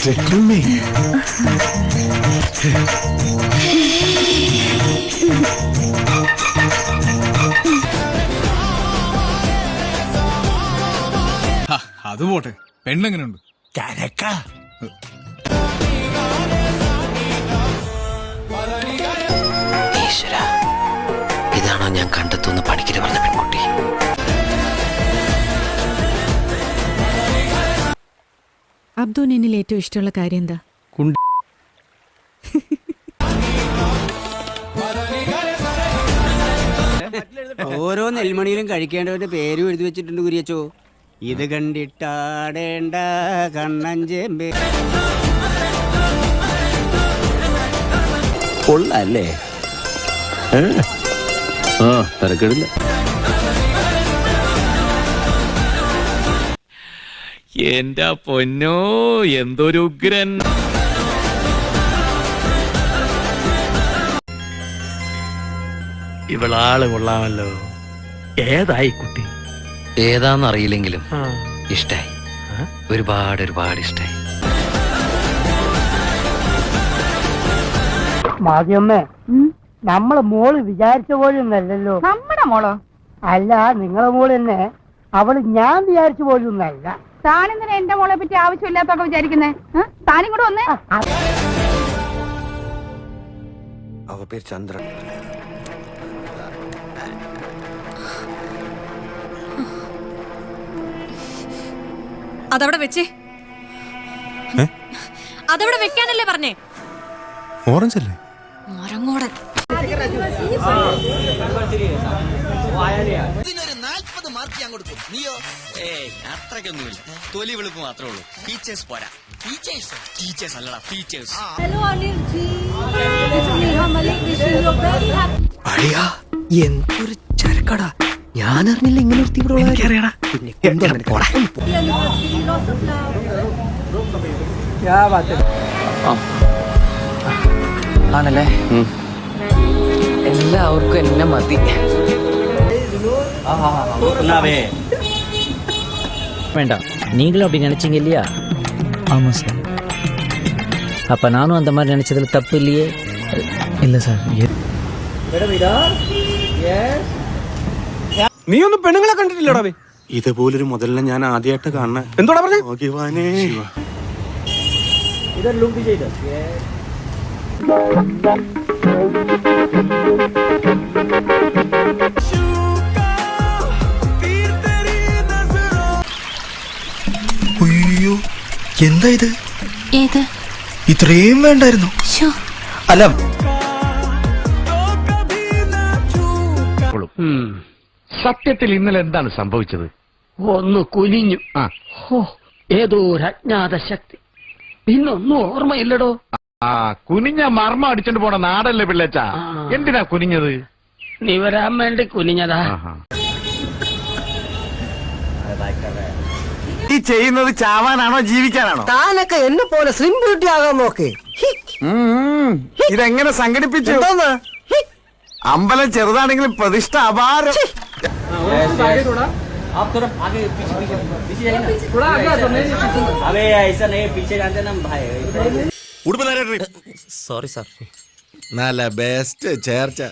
അത് പോട്ടെ, പെണ്ണെങ്ങനെയുണ്ട്? ഈശ്വര, ഇതാണോ ഞാൻ കണ്ടെത്തുന്ന പണിക്കര് പറഞ്ഞ പെൺകുട്ടി? അബ്ദുവിന് എന്നിൽ ഏറ്റവും ഇഷ്ടമുള്ള കാര്യം എന്താ? ഓരോ നെൽമണിയിലും കഴിക്കേണ്ടവന്റെ പേരും എഴുതി വെച്ചിട്ടുണ്ട് കുരിയച്ചോ. ഇത് കണ്ടിട്ടാടേണ്ട കണ്ണഞ്ചേമ്പേ. കൊള്ളല്ലേ? തരക്കേടില്ല. എന്റെ പൊന്നോ, എന്തൊരു ഉഗ്രൻ! ഇവളാള് കൊള്ളാമല്ലോ. ഏതായി കുട്ടി? ഏതാന്നറിയില്ലെങ്കിലും ഇഷ്ടായി, ഒരുപാട് ഒരുപാട് ഇഷ്ടായി. മാതിയമ്മേ, നമ്മളെ മോള് വിചാരിച്ച പോലെയൊന്നല്ലോ. നമ്മുടെ മോളോ? അല്ല, നിങ്ങളെ മോള് തന്നെ. അവള് ഞാൻ വിചാരിച്ച പോലെയൊന്നല്ല. താനെന്തിനാ എന്റെ മോളെ പറ്റി ആവശ്യമില്ലാത്തൊക്കെ വിചാരിക്കുന്നേ? താനും കൂടെ വന്നേ. അവ പേര് ചന്ദ്രൻ. അതവിടെ വെച്ചേ. അതവിടെ വെക്കാനല്ലേ പറഞ്ഞേ? ഓറഞ്ച് അല്ലേ? മരങ്ങോടൻ. ഇതിനൊരു 40 മാർക്ക് ഞാൻ കൊടുക്കും. നീയോ? അത്രയ്ക്കൊന്നുമില്ല, തൊലി വെളുപ്പ് മാത്രമേ ഉള്ളൂ. ടീച്ചേഴ്സ് പോരാ. ടീച്ചേഴ്സ് അല്ലടാ, ടീച്ചേഴ്സ്. അടിയാ, എന്തൊരു ചരക്കടാ! ഞാൻ അറിഞ്ഞില്ല ഇങ്ങനെ ഒരു തീവ്ര. ആണല്ലേ? എല്ലാവർക്കും എന്നെ മതി. வேண்டாம், நீங்களும் அப்படி நினைச்சீங்க இல்லையா? ஆமா சார். அப்ப நானும் அந்த மாதிரி நினைச்சதுல தப்பு இல்லையே? இல்ல சார். നീ ഒന്നും പെണ്ണുങ്ങളെ കണ്ടിട്ടില്ലടാ? ഇതുപോലൊരു മുതലിനെ ഞാൻ ആദ്യമായിട്ട് കാണണേ. എന്തോടാ പറഞ്ഞേ? അയ്യോ, എന്താ ഇത്? ഏത്? ഇത്രയും വേണ്ടായിരുന്നു. അല്ല, സത്യത്തിൽ ഇന്നലെ എന്താണ് സംഭവിച്ചത്? ഒന്ന് കുനിഞ്ഞു. ഏതോ ഒരു അജ്ഞാത ശക്തി. പിന്നൊന്നും ഓർമ്മയില്ലടോ. കുനിഞ്ഞ മർമ്മ അടിച്ചോണ്ട് പോണ നാടല്ലേ പിള്ളേച്ച? എന്തിനാ കുനിഞ്ഞത്? നീ വരാൻ വേണ്ടി കുനിഞ്ഞതാ. ഈ ചെയ്യുന്നത് ചാവാനാണോ ജീവിക്കാനാണോ? താനൊക്കെ എന്നെ പോലെ സ്ലിം ബ്യൂട്ടി ആകാൻ നോക്ക്. ഇതെങ്ങനെ സംഘടിപ്പിച്ചു? അമ്പലം ചെറുതാണെങ്കിലും പ്രതിഷ്ഠ അപാരം. Sorry sir. നല്ല ബെസ്റ്റ് ചേർച്ച.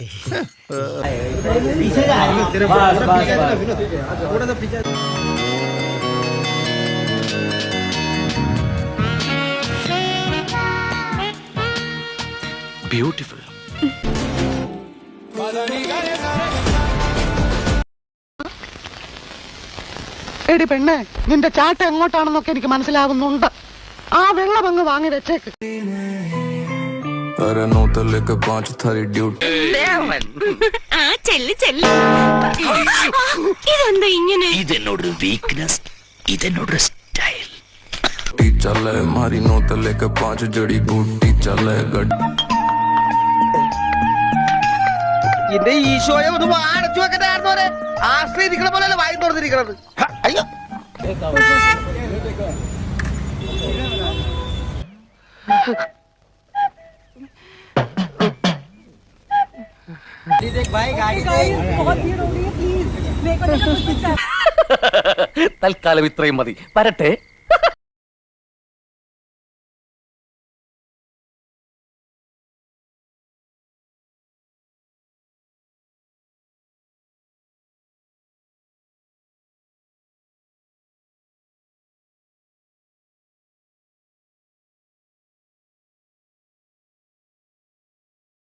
ബ്യൂട്ടിഫുൾ. എടി പെണ്ണെ, നിന്റെ ചാട്ട എങ്ങോട്ടാണെന്നൊക്കെ എനിക്ക് മനസ്സിലാകുന്നുണ്ട്. ആ വെള്ളം അങ്ങ് വാങ്ങി വെച്ചേക്ക്. ഇതെന്താ ഇങ്ങനെ? ഇതെന്നോടൊരു വീക്ക്നെസ്, ഇതെന്നോടൊരു സ്റ്റൈൽ. എന്റെ ഈശോയെ ഒന്ന് അടച്ചു വെക്കണ്ടായിരുന്നോരെ. ആശ്രയിരിക്കണ പോലെ വായി തുറന്നിരിക്കണത്. അയ്യോ, തൽക്കാലം ഇത്രയും മതി. വരട്ടെ.